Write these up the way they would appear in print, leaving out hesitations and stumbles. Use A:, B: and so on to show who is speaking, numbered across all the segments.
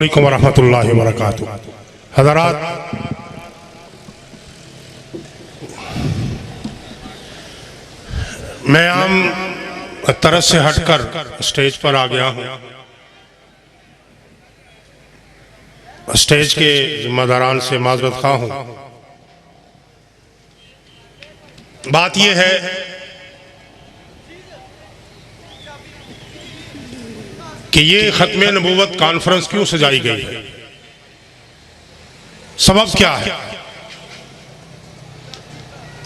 A: अलैकुम वरहमतुल्लाहि वबरकातुहू। हज़रात, मैं आम तरह से हटकर स्टेज पर आ गया हूँ। स्टेज के जिम्मेदारान से माजरत खा हूँ। बात यह है कि ये खत्म नबूवत कॉन्फ्रेंस क्यों सजाई गई है, सबब क्या है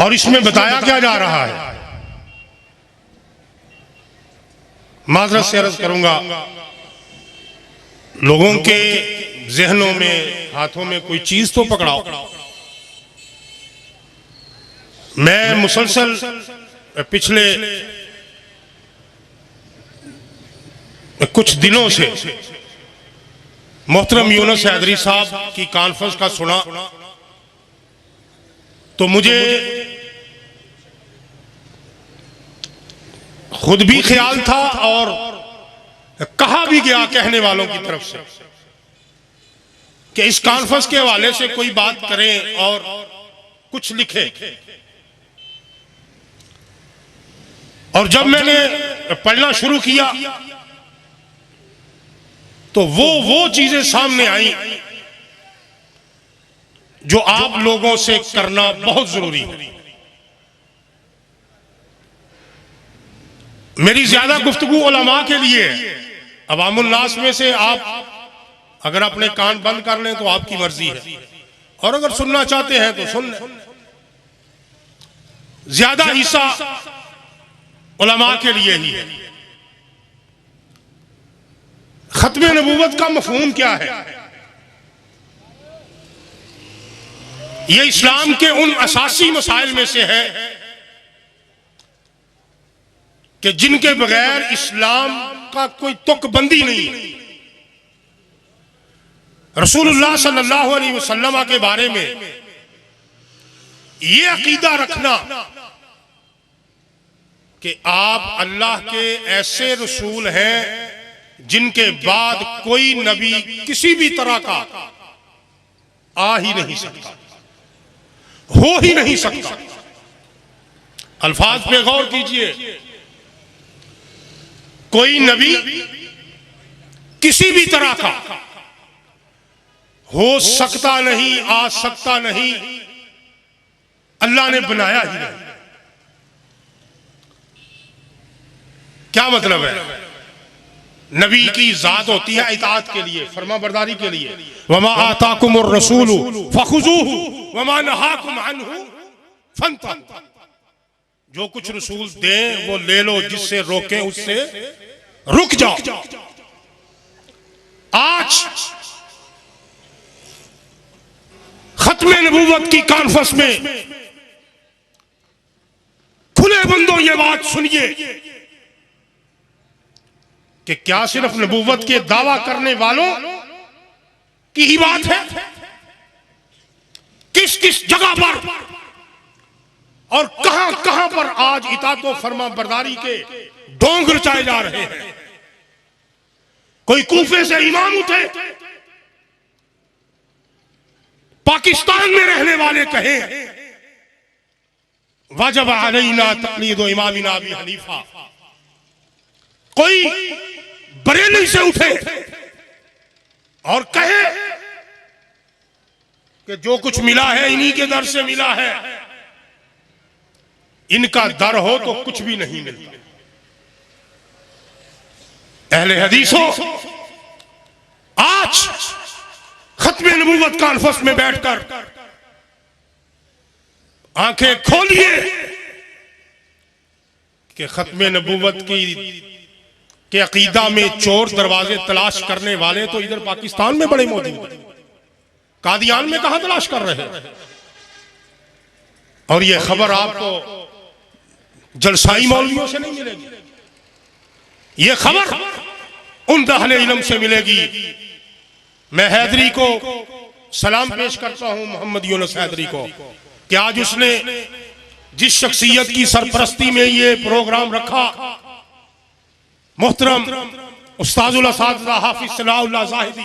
A: और इसमें बताया क्या जा रहा है। माजरत से अर्ज करूंगा, लोगों के जहनों में, हाथों में कोई चीज तो पकड़ाओ। मैं मुसलसल पिछले कुछ दिनों से मोहतरम यूनुस हैदरी साहब की कॉन्फ्रेंस का सुना तो मुझे खुद भी ख्याल था और कहा भी गया कहने वालों की तरफ से कि इस कॉन्फ्रेंस के हवाले से कोई बात करें और कुछ लिखे। और जब मैंने पढ़ना शुरू किया तो वो चीजें सामने आई जो आप लोगों से करना बहुत जरूरी है। मेरी ज्यादा गुफ्तगू उलमा के लिए है। अवामुल नास में से आप अगर अपने कान बंद कर लें तो आपकी मर्जी है, और अगर सुनना चाहते हैं तो सुन लें। ज्यादा हिस्सा उलमा के लिए ही है। खत्म नबूवत का मफहूम क्या है? यह इस्लाम के उन असासी मसाइल में से है कि जिनके बगैर इस्लाम का कोई तुकबंदी नहीं है। रसूलुल्लाह सल्लल्लाहु अलैहि वसल्लम के बारे में यह अकीदा रखना कि आप अल्लाह के ऐसे रसूल हैं जिनके बाद कोई नबी किसी भी तरह का आ ही नहीं सकता, हो ही नहीं सकता। अल्फाज पे गौर कीजिए, कोई नबी किसी भी तरह का हो सकता नहीं, आ सकता नहीं, अल्लाह ने बनाया ही नहीं। क्या मतलब है? नबी की जात होती है इताअत के लिए, फरमा बरदारी के लिए। वमा आताकुमुर रसूलु फखुजूहु वमा नहाकुम अन्हु फंतहु। जो कुछ रसूल दें वो ले लो, जिससे रोकें उससे रुक जाओ। आज खत्म नबूवत की कॉन्फ्रेंस में खुले बंदों ये बात सुनिए कि क्या सिर्फ नबूवत के दावा करने वालों की ही बात है? किस किस जगह पर और कहां कहां पर आज इताअत व फरमा बरदारी के डोंग रचाए जा रहे हैं। कोई कूफे से इमाम उठे, पाकिस्तान में रहने वाले कहें वाजब अलैना तक़लीदु इमामिना अबी हनीफा। कोई बरेली से उठे और कहे कि जो कुछ मिला है इन्हीं के दर से मिला है, इनका दर हो तो कुछ भी नहीं मिलता। अहले हदीसों, आज खत्म नबूवत कॉन्फ्रेंस में बैठकर आंखें खोलिए कि खत्म नबूवत के अकीदा में चोर दरवाजे तलाश करने वाले तो इधर पाकिस्तान में बड़े मौजूद हैं। कादियान में कहां तलाश कर रहे हैं? और यह खबर आपको जलसाई मौलवियों से नहीं मिलेगी, यह खबर उन अहले इल्म से मिलेगी। मैं हैदरी को सलाम पेश करता हूं, मोहम्मद यूनुस हैदरी को, कि आज उसने जिस शख्सियत की सरपरस्ती में ये प्रोग्राम रखा, मोहतरम उस्ताजुल असातिज़ा हाफिज़ सलाहुल्लाह ज़ाहिदी,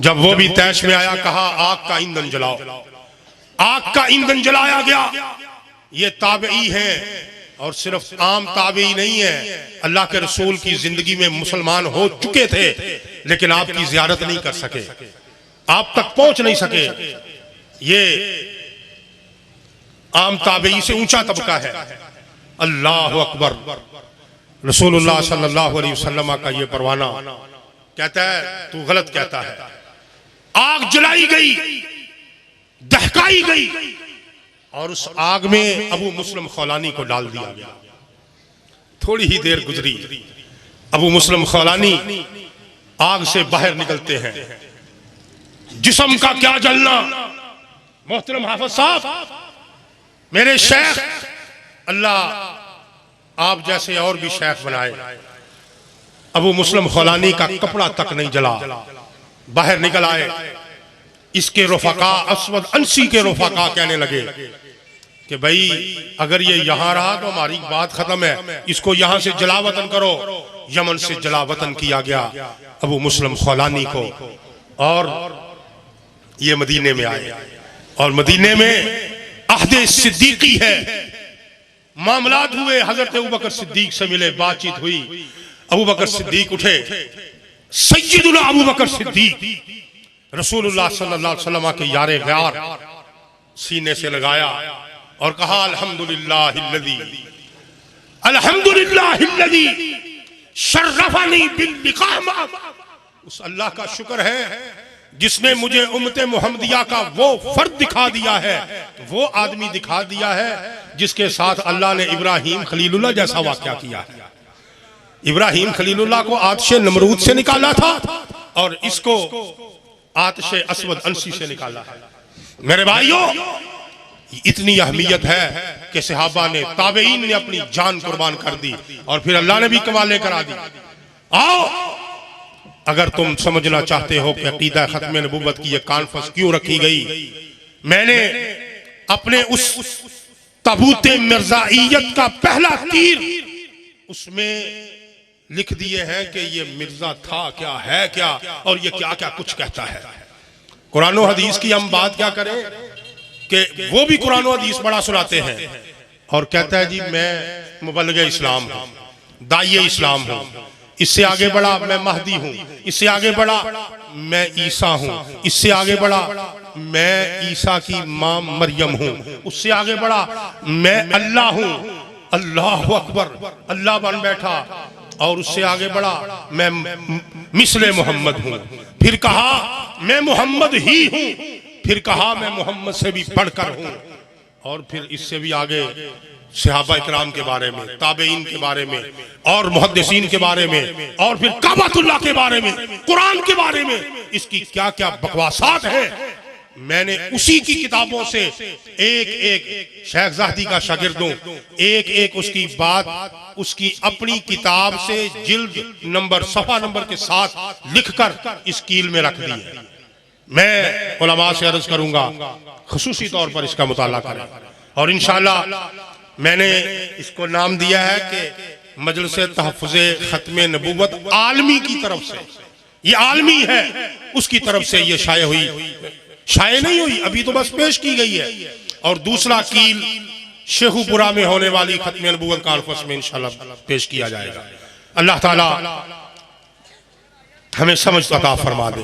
A: जब वो भी तैश में आया, कहा आग का ईंधन जलाओ। आग का ईंधन जलाया गया। ये ताबई हैं, और सिर्फ आम ताबई नहीं है, अल्लाह के रसूल की जिंदगी में मुसलमान हो चुके थे, लेकिन आपकी जियारत नहीं कर सके, आप तक पहुंच नहीं सके। ये आम ताबई से ऊंचा तबका है। अल्लाह अकबर। रसूलुल्लाह सल्लल्लाहु अलैहि वसल्लम का ये परवाना कहता है तू गलत कहता है। आग जलाई गई, दहकाई गई, और उस आग में अबू मुस्लिम खौलानी को डाल दिया गया। थोड़ी ही देर गुजरी, अबू मुस्लिम खौलानी आग से बाहर निकलते हैं। जिस्म का क्या जलना। मोहतरम हाफिज साहब, मेरे शेख, अल्लाह आप जैसे और भी शेख बनाए, अबू मुस्लिम खौलानी का कपड़ा तक नहीं जला, बाहर निकल आए। इसके रुफका, असवद अंसी के रुफका कहने लगे कि भाई अगर ये यहां रहा तो हमारी बात खत्म है, इसको यहां से जलावतन करो। यमन से जलावतन किया गया अबू मुस्लिम खौलानी को, और ये मदीने में आए, और मदीने में अहदे सिद्दीकी है, मामलात हुए। हजरत अबू बकर सिद्दीक से मिले, बातचीत हुई। अबू बकर सिद्दीक उठे, सय्यदुना अबू बकर सिद्दीक रसूलुल्लाह सल्लल्लाहु अलैहि वसल्लम के यारे गयार सीने से लगाया और कहा अल्हम्दुलिल्लाहिल्लज़ी शर्रफनी बिल लिक़ाह। उस अल्लाह का शुक्र है जिसने मुझे उम्मत मुहम्मदिया का वो फर्द दिखा दिया है, वो आदमी दिखा दिया है जिसके साथ अल्लाह ने इब्राहिम खलीलुल्लाह जैसा वाक़या किया है। इब्राहिम खलीलुल्लाह को आतिशे नमरूद से निकाला था, और इसको आतिशे असवद अंसी से निकाला है। मेरे भाइयों, इतनी अहमियत है कि सहाबा ने, ताबईन ने अपनी जान कुर्बान कर दी, और फिर अल्लाह ने भी कमालें करा दी। आओ, अगर तुम समझना चाहते हो कि अकीदा खत्म नबूवत की ये कॉन्फ्रेंस क्यों रखी गई, मैंने अपने उस ताबूते मिर्जाइयत का पहला तीर उसमें लिख दिए हैं कि ये मिर्जा था क्या, है क्या, और ये क्या क्या कुछ कहता है। कुरान और हदीस की हम बात क्या करें कि वो भी कुरान और हदीस बड़ा सुनाते हैं, और कहता है जी मैं मुबल्लिग इस्लाम हूँ, दाई इस्लाम हूँ, इससे आगे बढ़ा मैं महदी हूँ, इससे आगे बढ़ा मैं ईसा हूँ, इससे आगे बढ़ा मैं ईसा की मां मरियम हूँ, उससे आगे बढ़ा मैं अल्लाह हूँ। अल्लाह अकबर, अल्लाह बन बैठा, और उससे आगे बढ़ा मैं मिसले मोहम्मद हूँ, फिर कहा मैं मोहम्मद ही हूँ, फिर कहा मैं मोहम्मद से भी बढ़कर हूँ, और फिर इससे भी आगे सहाबा इकराम के बारे में, ताबईन के बारे में, और मुहद्दिसीन के बारे में, और फिर काबतुल्लाह के बारे में, कुरान के बारे में, इसकी क्या क्या बकवासात है। मैंने उसी की किताबों से एक एक शेख ज़ाहदी का शागिर्द हूं, एक एक उसकी बात उसकी अपनी किताब से जिल्द नंबर, सफा नंबर के साथ लिखकर इस कील में रख दी है। मैं उलमा से अर्ज करूंगा खुसूसी तौर पर इसका मुताला करें, और इंशाअल्लाह मैंने इसको नाम दिया है कि मजलिस तहफ़्फ़ुज़े ख़त्म नबूवत आलमी की तरफ से, ये आलमी है, उसकी तरफ से ये शाये हुई, शाये नहीं हुई अभी तो बस पेश की गई है। और दूसरा कील शेखुपुरा में होने वाली ख़त्म नबूवत कॉन्फ्रेंस में इंशाअल्लाह पेश किया जाएगा। अल्लाह ताला हमें समझ अता फरमा दे।